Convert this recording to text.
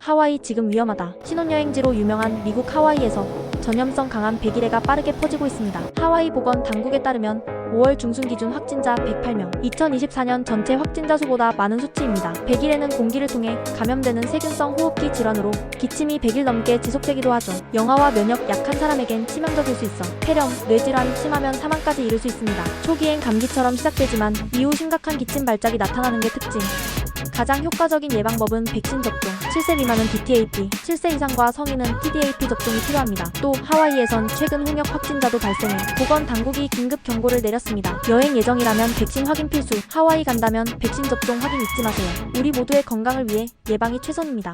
하와이 지금 위험하다. 신혼여행지로 유명한 미국 하와이에서 전염성 강한 백일해가 빠르게 퍼지고 있습니다. 하와이 보건 당국에 따르면 5월 중순 기준 확진자 108명, 2024년 전체 확진자 수보다 많은 수치입니다. 백일해는 공기를 통해 감염되는 세균성 호흡기 질환으로 기침이 100일 넘게 지속되기도 하죠. 영아와 면역 약한 사람에겐 치명적일 수 있어 폐렴, 뇌질환, 심하면 사망까지 이를 수 있습니다. 초기엔 감기처럼 시작되지만 이후 심각한 기침 발작이 나타나는 게 특징. 가장 효과적인 예방법은 백신 접종, 7세 미만은 DTaP, 7세 이상과 성인은 TDAP 접종이 필요합니다. 또 하와이에선 최근 홍역 확진자도 발생해 보건당국이 긴급 경고를 내렸습니다. 여행 예정이라면 백신 확인 필수, 하와이 간다면 백신 접종 확인 잊지 마세요. 우리 모두의 건강을 위해 예방이 최선입니다.